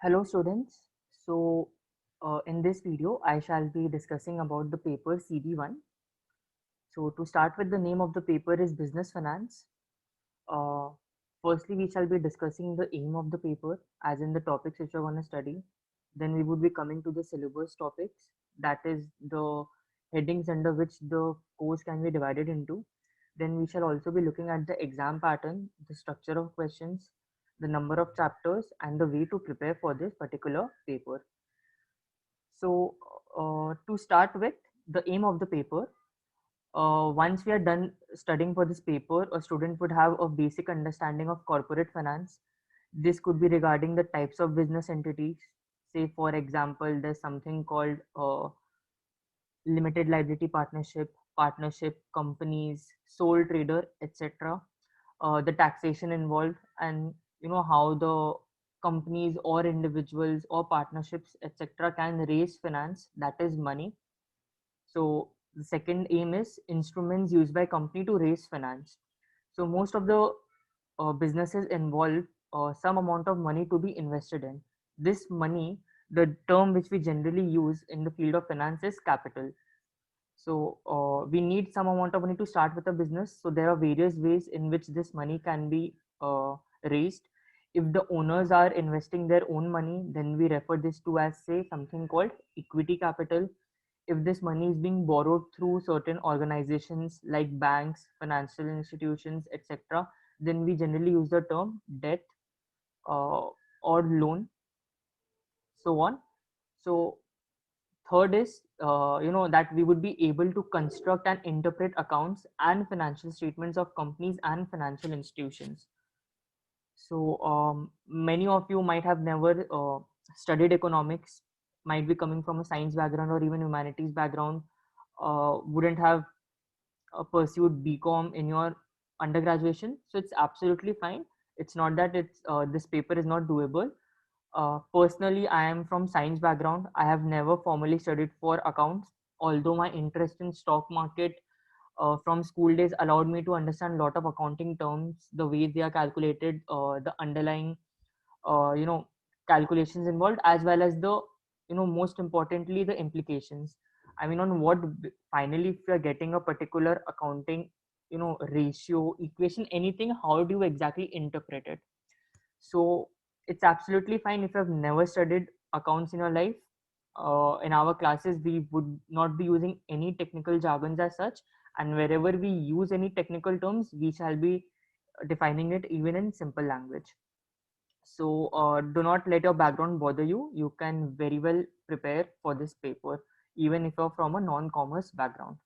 Hello students. In this video, I shall be discussing about the paper CB1. So to start with, the name of the paper is Business Finance. Uh, Firstly, we shall be discussing the aim of the paper, as in the topics which we're going to study. Then we would be coming to the syllabus topics, that is the headings under which the course can be divided into. Then we shall also be looking at the exam pattern, the structure of questions, the number of chapters, and the way to prepare for this particular paper. To start with, the aim of the paper, once we are done studying for this paper, a student would have a basic understanding of corporate finance. This could be regarding the types of business entities. Say, for example, there's something called limited liability partnership, companies, sole trader, etc. The taxation involved, and how the companies or individuals or partnerships, etc., can raise finance, that is money. So the second aim is instruments used by company to raise finance. So most of the businesses involve some amount of money to be invested in. This money, the term which we generally use in the field of finance is capital. So we need some amount of money to start with a business. So there are various ways in which this money can be raised. If the owners are investing their own money, then we refer this to as, say, something called equity capital. If this money is being borrowed through certain organizations like banks, financial institutions, etc., then we generally use the term debt uh, or loan, so on. So third is that we would be able to construct and interpret accounts and financial statements of companies and financial institutions. So many of you might have never studied economics, might be coming from a science background or even humanities background, wouldn't have pursued BCom in your undergraduation. So it's absolutely fine. It's not that it's this paper is not doable. Personally, I am from science background. I have never formally studied for accounts, although my interest in stock market from school days allowed me to understand a lot of accounting terms, the way they are calculated, the underlying you know calculations involved, as well as the most importantly the implications. I mean, on what finally, if you're getting a particular accounting ratio, equation, anything, how do you exactly interpret it? So it's absolutely fine if you have never studied accounts in your life. In our classes, we would not be using any technical jargons as such, and wherever we use any technical terms, we shall be defining it even in simple language. So do not let your background bother you. You can very well prepare for this paper, even if you're from a non-commerce background.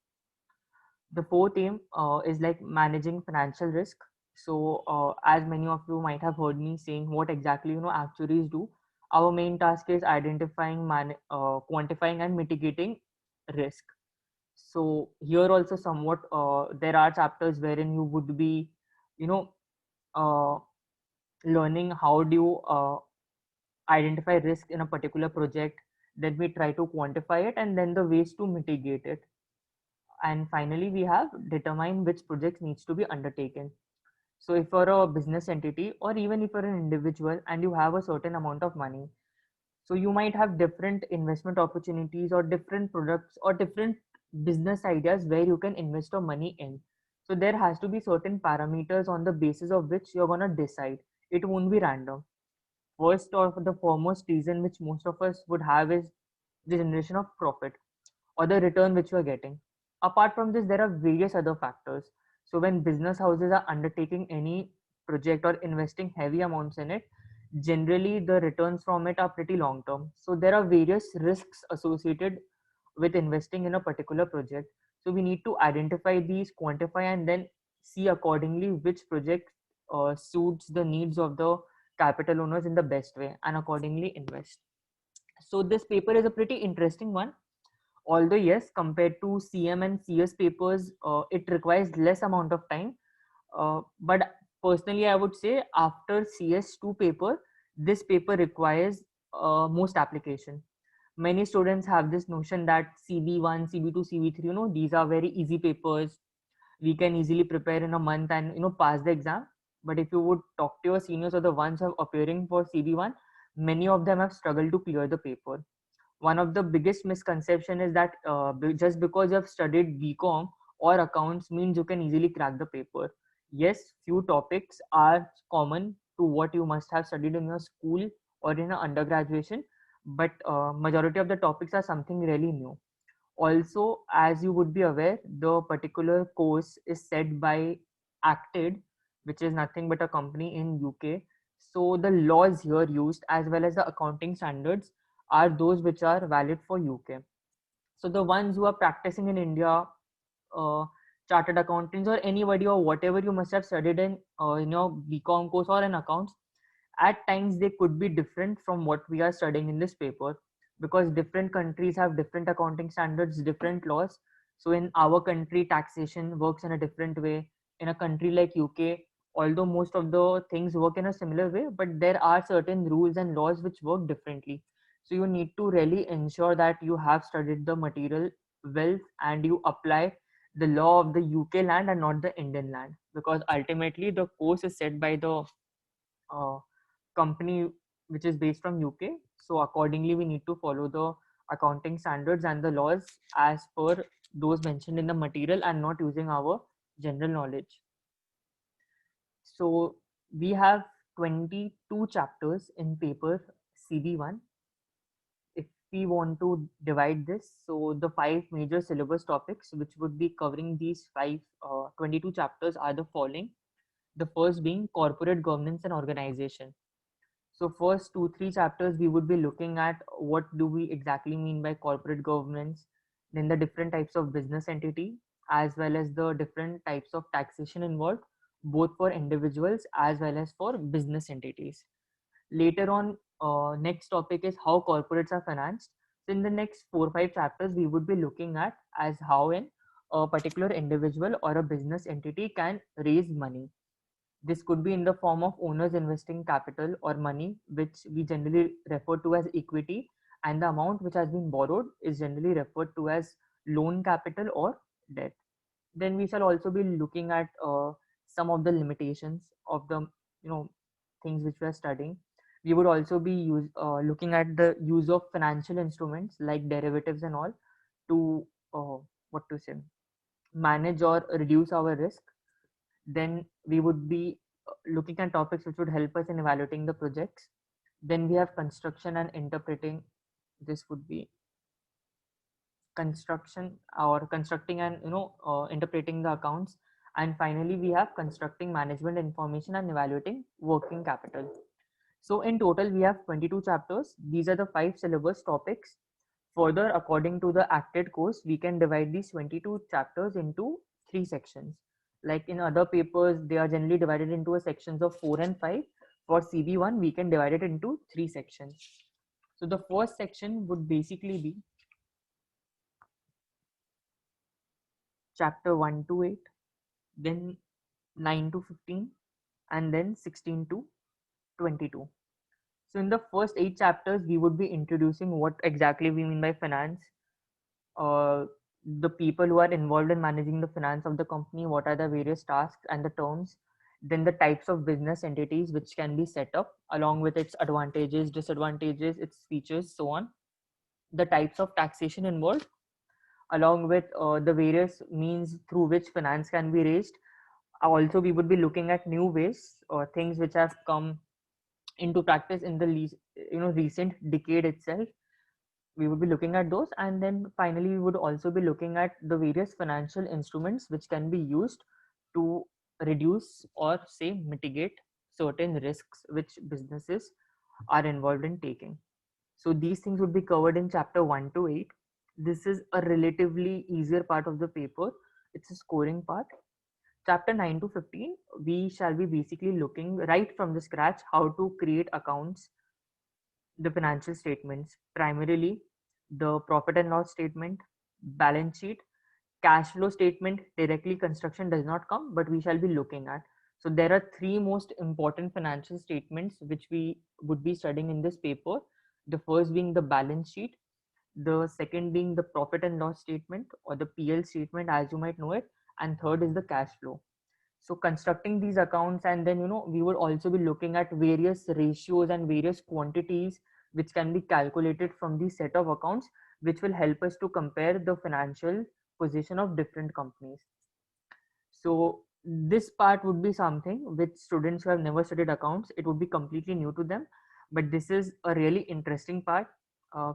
The fourth aim is like managing financial risk. So as many of you might have heard me saying what exactly actuaries do, our main task is identifying, quantifying and mitigating risk. So here also somewhat there are chapters wherein you would be you know uh, learning how do you identify risk in a particular project, then we try to quantify it, and then the ways to mitigate it. And finally, we have determine which projects needs to be undertaken. So if you're a business entity or even if you're an individual and you have a certain amount of money, so you might have different investment opportunities or different products or different business ideas where you can invest your money in. So there has to be certain parameters on the basis of which you're going to decide. It won't be random. First or the foremost reason which most of us would have is the generation of profit or the return which you are getting. Apart from this, there are various other factors. So when business houses are undertaking any project or investing heavy amounts in it, generally the returns from it are pretty long term. So there are various risks associated with investing in a particular project. So we need to identify these, quantify, and then see accordingly which project suits the needs of the capital owners in the best way and accordingly invest. So this paper is a pretty interesting one. Although yes, compared to CM and CS papers, it requires less amount of time. But personally, I would say after CS2 paper, this paper requires most application. Many students have this notion that CB1, CB2, CB3, these are very easy papers. We can easily prepare in a month and pass the exam. But if you would talk to your seniors or the ones who are appearing for CB1, many of them have struggled to clear the paper. One of the biggest misconception is that just because you have studied BCom or accounts means you can easily crack the paper. Yes, few topics are common to what you must have studied in your school or in a undergraduation, but majority of the topics are something really new. Also, as you would be aware, the particular course is set by Acted, which is nothing but a company in UK. So the laws here used as well as the accounting standards are those which are valid for UK. So the ones who are practicing in India, uh, chartered accountants or anybody or whatever you must have studied in your BCom course or in accounts, at times they could be different from what we are studying in this paper, because different countries have different accounting standards, different laws. So in our country, taxation works in a different way. In a country like UK, although most of the things work in a similar way, but there are certain rules and laws which work differently. So you need to really ensure that you have studied the material well and you apply the law of the UK land and not the Indian land, because ultimately the course is set by the uh, company which is based from UK. So accordingly, we need to follow the accounting standards and the laws as per those mentioned in the material and not using our general knowledge. So we have 22 chapters in paper CB1. If we want to divide this, so the five major syllabus topics which would be covering these 22 chapters are the following. The first being corporate governance and organization. So first two, three chapters, we would be looking at what do we exactly mean by corporate governance, then the different types of business entity, as well as the different types of taxation involved, both for individuals as well as for business entities. Later on, next topic is how corporates are financed. So in the next 4 or 5 chapters, we would be looking at as how a particular individual or a business entity can raise money. This could be in the form of owners investing capital or money, which we generally refer to as equity, and the amount which has been borrowed is generally referred to as loan capital or debt. Then we shall also be looking at some of the limitations of the things which we are studying. We would also be looking at the use of financial instruments like derivatives and all to what to say manage or reduce our risk. Then we would be looking at topics which would help us in evaluating the projects. Then we have construction and interpreting. This would be construction or constructing and interpreting the accounts. And finally, we have constructing management information and evaluating working capital. So in total, we have 22 chapters. These are the five syllabus topics. Further, according to the acted course, we can divide these 22 chapters into three sections. Like in other papers, they are generally divided into a sections of 4 and 5. For CB1, we can divide it into three sections. So the first section would basically be chapter 1 to 8, then 9 to 15, and then 16 to 22. So in the first 8 chapters, we would be introducing what exactly we mean by finance, uh, the people who are involved in managing the finance of the company, what are the various tasks and the terms, then the types of business entities which can be set up along with its advantages, disadvantages, its features, so on, the types of taxation involved, along with the various means through which finance can be raised. Also, we would be looking at new ways or things which have come into practice in the recent decade itself. We would be looking at those, and then finally we would also be looking at the various financial instruments which can be used to reduce or say mitigate certain risks which businesses are involved in taking. So these things would be covered in chapter 1 to 8. This is a relatively easier part of the paper. It's a scoring part. Chapter 9 to 15, we shall be basically looking right from the scratch how to create accounts, the financial statements, primarily the profit and loss statement, balance sheet, cash flow statement. Directly construction does not come, but we shall be looking at. So there are three most important financial statements which we would be studying in this paper. The first being the balance sheet, the second being the profit and loss statement or the PL statement as you might know it, and third is the cash flow. So constructing these accounts, and then we would also be looking at various ratios and various quantities which can be calculated from the set of accounts, which will help us to compare the financial position of different companies. So this part would be something which students who have never studied accounts, it would be completely new to them. But this is a really interesting part.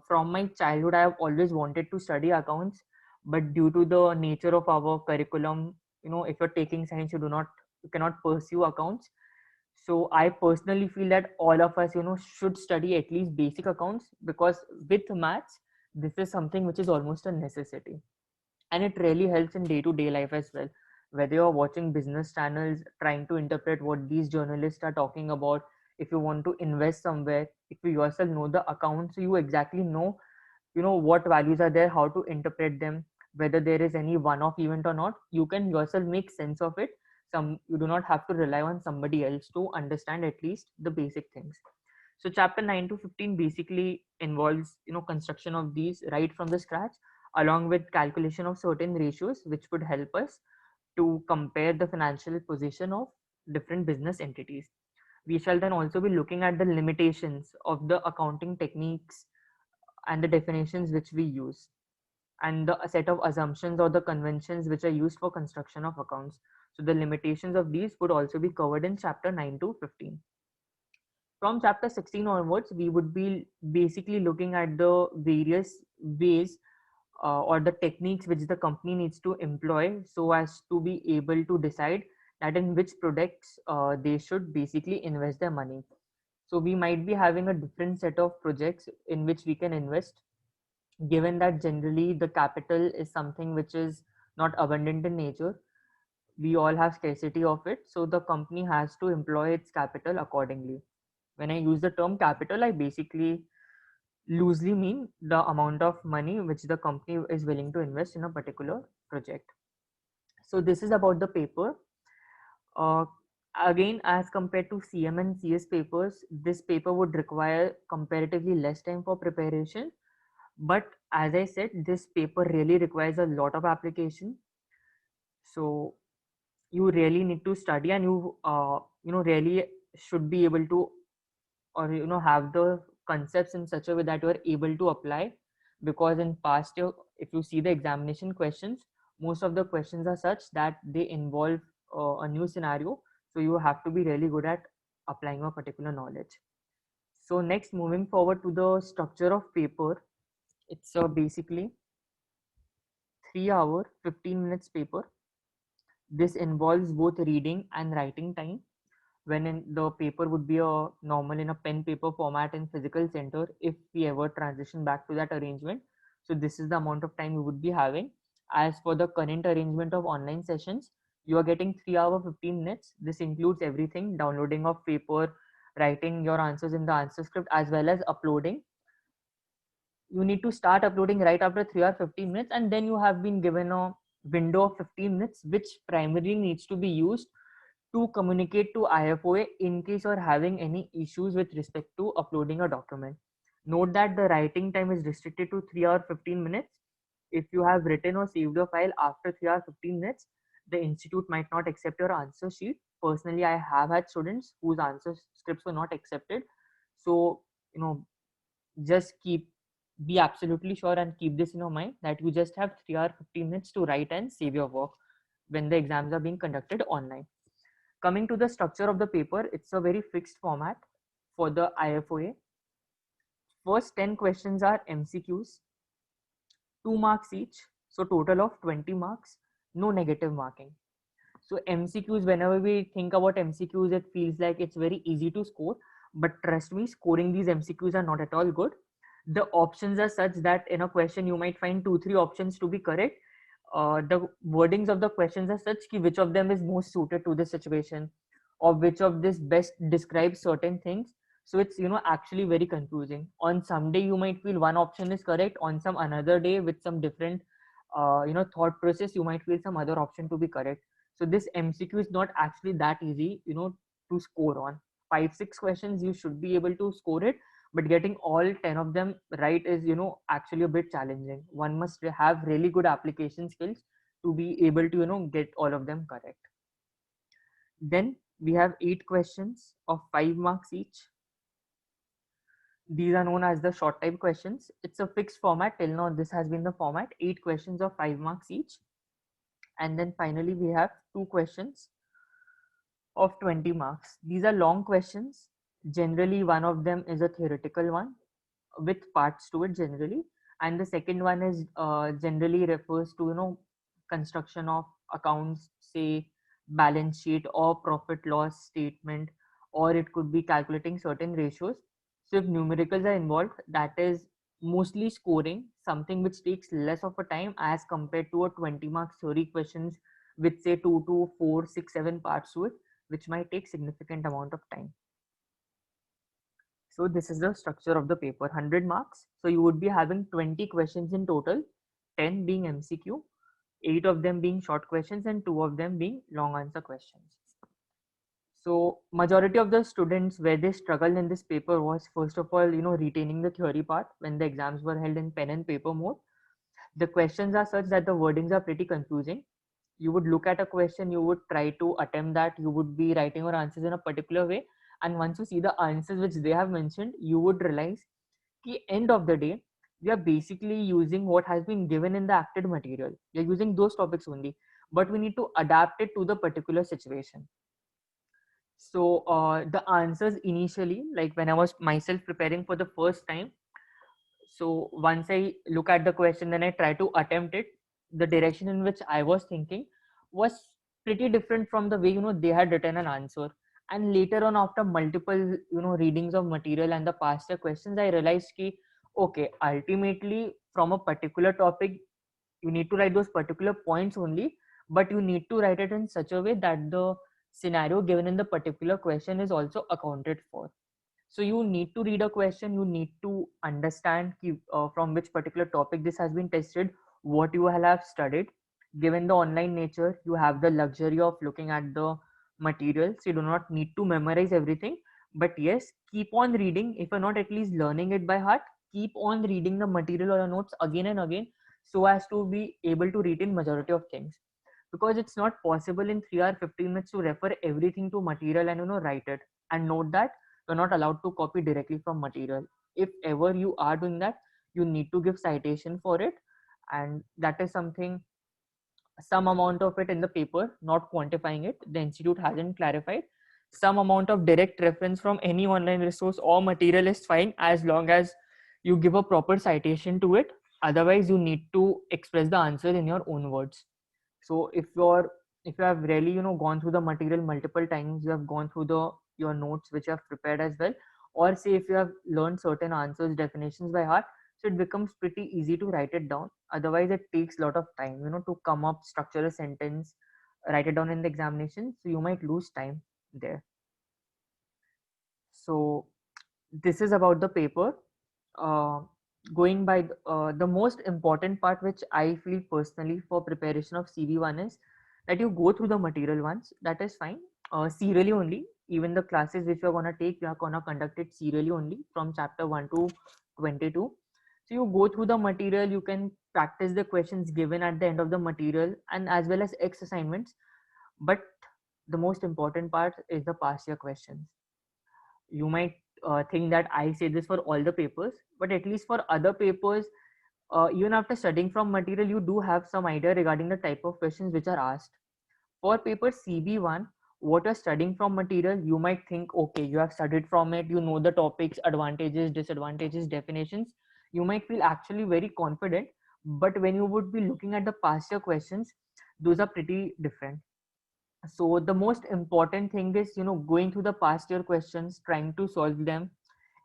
From my childhood, I have always wanted to study accounts, but due to the nature of our curriculum, if you're taking science, you cannot pursue accounts. So I personally feel that all of us, should study at least basic accounts, because with maths, this is something which is almost a necessity, and it really helps in day-to-day life as well. Whether you're watching business channels trying to interpret what these journalists are talking about, if you want to invest somewhere, if you yourself know the account, so you exactly know what values are there, how to interpret them, whether there is any one-off event or not, you can yourself make sense of it. You do not have to rely on somebody else to understand at least the basic things. So chapter 9 to 15 basically involves construction of these right from the scratch, along with calculation of certain ratios which would help us to compare the financial position of different business entities. We shall then also be looking at the limitations of the accounting techniques and the definitions which we use, and the set of assumptions or the conventions which are used for construction of accounts. So the limitations of these would also be covered in chapter 9 to 15. From chapter 16 onwards, we would be basically looking at the various ways or the techniques which the company needs to employ so as to be able to decide that in which products they should basically invest their money. So we might be having a different set of projects in which we can invest, given that generally the capital is something which is not abundant in nature. We all have scarcity of it, so the company has to employ its capital accordingly. When I use the term capital, I basically loosely mean the amount of money which the company is willing to invest in a particular project. So this is about the paper. uh, Again, as compared to CM and CS papers, this paper would require comparatively less time for preparation, but as I said, this paper really requires a lot of application. So you really need to study, and you really should be able to, or have the concepts in such a way that you are able to apply. Because in past year, if you see the examination questions, most of the questions are such that they involve a new scenario, so you have to be really good at applying a particular knowledge. So next, moving forward to the structure of paper, it's basically 3 hour 15 minutes paper. This involves both reading and writing time, when in the paper would be a normal in a pen paper format in physical center, if we ever transition back to that arrangement. So this is the amount of time we would be having. As for the current arrangement of online sessions, you are getting 3 hour 15 minutes. This includes everything: downloading of paper, writing your answers in the answer script, as well as uploading. You need to start uploading right after 3 or 15 minutes, and then you have been given a window of 15 minutes which primarily needs to be used to communicate to IFOA in case you're having any issues with respect to uploading a document. Note that the writing time is restricted to 3 or 15 minutes. If you have written or saved your file after 3 or 15 minutes, the institute might not accept your answer sheet. Personally, I have had students whose answer scripts were not accepted. So, you know, just be absolutely sure and keep this in your mind that you just have 3 or 15 minutes to write and save your work when the exams are being conducted online. Coming to the structure of the paper, it's a very fixed format for the IFOA. First 10 questions are MCQs, 2 marks each, so total of 20 marks, no negative marking. So MCQs, whenever we think about MCQs, it feels like it's very easy to score, but trust me, scoring these MCQs are not at all good. The options are such that in a question you might find 2-3 options to be correct. The wordings of the questions are such ki which of them is most suited to the situation, or which of this best describes certain things. So it's actually very confusing. On some day you might feel one option is correct, on some another day with some different thought process, you might feel some other option to be correct. So this MCQ is not actually that easy to score on. 5-6 questions you should be able to score it, but getting all 10 of them right is actually a bit challenging. One must have really good application skills to be able to get all of them correct. Then we have 8 questions of 5 marks each. These are known as the short type questions. It's a fixed format. Till now, this has been the format, 8 questions of 5 marks each. And then finally, we have 2 questions of 20 marks. These are long questions. Generally, one of them is a theoretical one with parts to it generally. And the second one is generally refers to, construction of accounts, say balance sheet or profit loss statement, or it could be calculating certain ratios. So if numericals are involved, that is mostly scoring, something which takes less of a time as compared to a 20 marks theory questions with say 2 to 4, 6, 7 parts to it, which might take significant amount of time. So this is the structure of the paper, 100 marks. So you would be having 20 questions in total, 10 being MCQ, 8 of them being short questions and 2 of them being long answer questions. So majority of the students where they struggled in this paper was first of all, retaining the theory part when the exams were held in pen and paper mode. The questions are such that the wordings are pretty confusing. You would look at a question, you would try to attempt that, you would be writing your answers in a particular way, and once you see the answers which they have mentioned, you would realize the end of the day we are basically using what has been given in the acted material. We are using those topics only, but we need to adapt it to the particular situation. So the answers initially, like when I was myself preparing for the first time, so once I look at the question, then I try to attempt it. The direction in which I was thinking was pretty different from the way they had written an answer. And later on, after multiple readings of material and the past year questions, I realized ki okay, ultimately from a particular topic, you need to write those particular points only, but you need to write it in such a way that the scenario given in the particular question is also accounted for. So you need to read a question, you need to understand from which particular topic this has been tested, what you have studied. Given the online nature, you have the luxury of looking at the materials. You do not need to memorize everything, but yes, keep on reading. If you're not at least learning it by heart, keep on reading the material or your notes again and again, so as to be able to retain majority of things, because it's not possible in 3 or 15 minutes to refer everything to material and write it. And note that you're not allowed to copy directly from material. If ever you are doing that, you need to give citation for it, and that is something, some amount of it in the paper, not quantifying it, the institute hasn't clarified. Some amount of direct reference from any online resource or material is fine, as long as you give a proper citation to it. Otherwise you need to express the answer in your own words. So if you have really gone through the material multiple times, you have gone through the your notes which you have prepared as well, or say if you have learned certain answers, definitions by heart, so it becomes pretty easy to write it down. Otherwise it takes a lot of time to come up, structure a sentence, write it down in the examination, so you might lose time there. So this is about the paper. uh, Going by the most important part which I feel personally for preparation of CV1 is that you go through the material once, that is fine, serially only. Even the classes which you are going to take, you are going to conduct it serially only from chapter 1 to 22. So you go through the material, you can practice the questions given at the end of the material, and as well as X assignments. But the most important part is the past year questions. You might think that I say this for all the papers, but at least for other papers, even after studying from material, you do have some idea regarding the type of questions which are asked. For paper CV1, what you're studying from material, you might think, okay, you have studied from it, you know the topics, advantages, disadvantages, definitions. You might feel actually very confident, but when you would be looking at the past year questions, those are pretty different. So the most important thing is going through the past year questions, trying to solve them,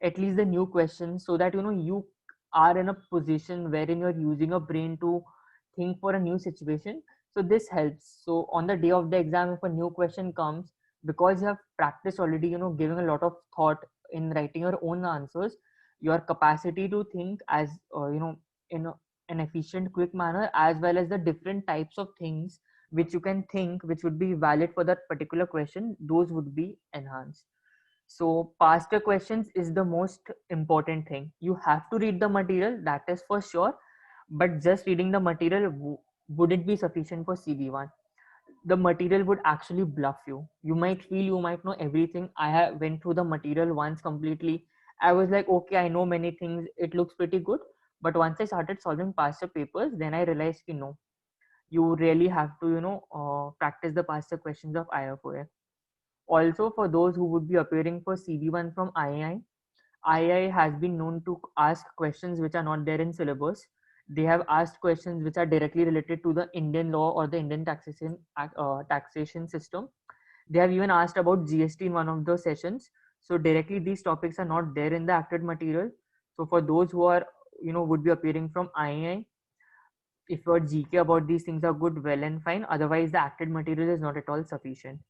at least the new questions, so that you are in a position wherein you're using a brain to think for a new situation. So this helps. So on the day of the exam, if a new question comes, because you have practiced already, giving a lot of thought in writing your own answers, your capacity to think as in an efficient, quick manner, as well as the different types of things which you can think which would be valid for that particular question, those would be enhanced. So past year questions is the most important thing. You have to read the material, that is for sure, but just reading the material, would it be sufficient for CV1? the material would actually bluff you. You might feel you might know everything. I have went through the material once completely. I was like, okay, I know many things. It looks pretty good. But once I started solving past year papers, then I realized, no, you really have to, practice the past year questions of IFOA. Also, for those who would be appearing for CV1 from II has been known to ask questions which are not there in syllabus. They have asked questions which are directly related to the Indian law or the Indian taxation system. They have even asked about GST in one of the sessions. So directly these topics are not there in the acted material. So for those who are, would be appearing from II, if your GK about these things are good, well and fine. Otherwise, the acted material is not at all sufficient.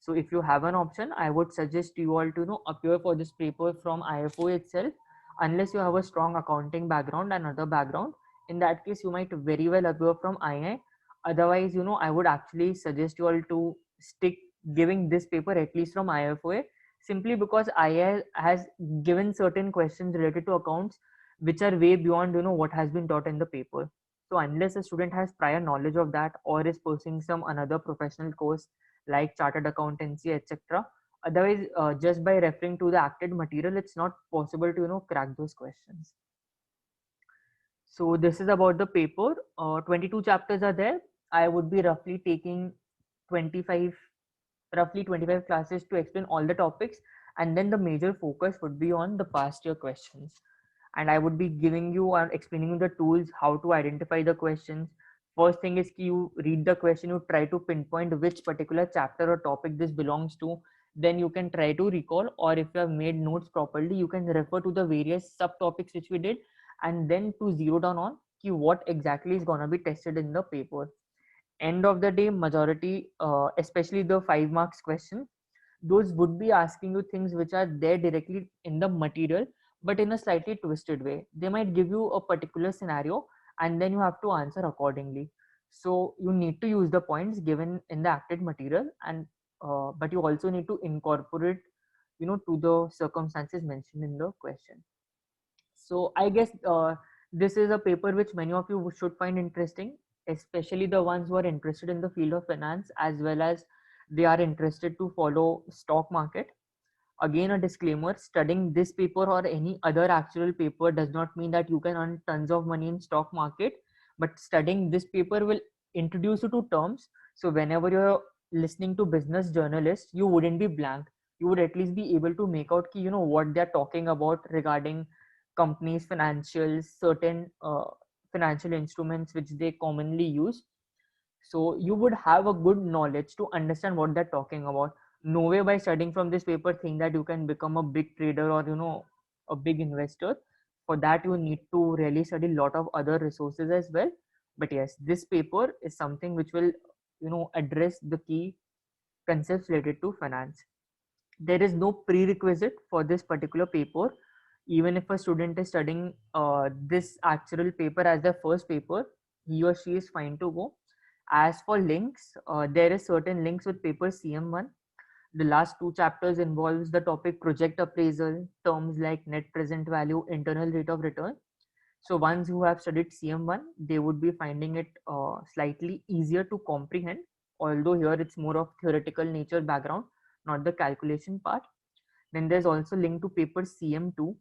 So if you have an option, I would suggest you all to appear for this paper from IFO itself, unless you have a strong accounting background and other background. In that case, you might very well appear from II. Otherwise, I would actually suggest you all to stick giving this paper at least from IFOA, simply because II has given certain questions related to accounts which are way beyond what has been taught in the paper. So unless a student has prior knowledge of that or is pursuing some another professional course like chartered accountancy, etc., otherwise just by referring to the acted material, it's not possible to crack those questions. So this is about the paper. 22 chapters are there. I would be roughly taking 25 roughly 25 classes to explain all the topics, and then the major focus would be on the past year questions. And I would be giving you or explaining you the tools how to identify the questions. First thing is you read the question, you try to pinpoint which particular chapter or topic this belongs to. Then you can try to recall, or if you have made notes properly, you can refer to the various subtopics which we did, and then to zero down on what exactly is going to be tested in the paper. End of the day, majority, especially the 5 marks question, those would be asking you things which are there directly in the material, but in a slightly twisted way. They might give you a particular scenario and then you have to answer accordingly. So you need to use the points given in the acted material, and but you also need to incorporate to the circumstances mentioned in the question. So I guess this is a paper which many of you should find interesting, especially the ones who are interested in the field of finance, as well as they are interested to follow stock market. Again, a disclaimer: studying this paper or any other actual paper does not mean that you can earn tons of money in stock market, but studying this paper will introduce you to terms. So whenever you're listening to business journalists, you wouldn't be blank. You would at least be able to make out what they're talking about regarding companies financials, certain financial instruments which they commonly use. So you would have a good knowledge to understand what they're talking about. No way by studying from this paper think that you can become a big trader or a big investor. For that you need to really study a lot of other resources as well. But yes, this paper is something which will address the key concepts related to finance. There is no prerequisite for this particular paper. Even if a student is studying this actual paper as their first paper, he or she is fine to go. As for links, there is certain links with paper CM1. The last 2 chapters involves the topic project appraisal, terms like net present value, internal rate of return. So ones who have studied CM1, they would be finding it slightly easier to comprehend, although here it's more of theoretical nature background, not the calculation part. Then there's also linked to paper CM2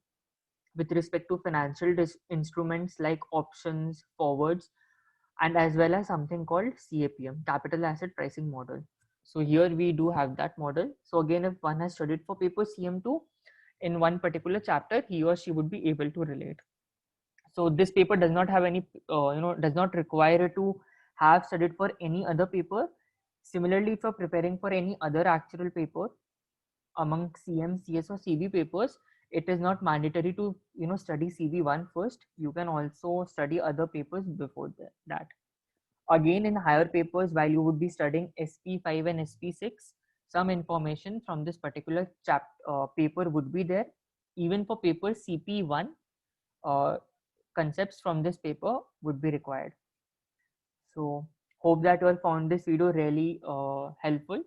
with respect to financial instruments like options, forwards, and as well as something called CAPM, capital asset pricing model. So here we do have that model. So again, if one has studied for paper CM2 in one particular chapter, he or she would be able to relate. So this paper does not have any, does not require you to have studied for any other paper. Similarly, if you're preparing for any other actual paper among CM, CS or CV papers, it is not mandatory to study CV1 first. You can also study other papers before that. Again, in higher papers, while you would be studying SP5 and SP6, some information from this particular paper would be there. Even for paper CP1, uh, concepts from this paper would be required. So hope that you all found this video really helpful.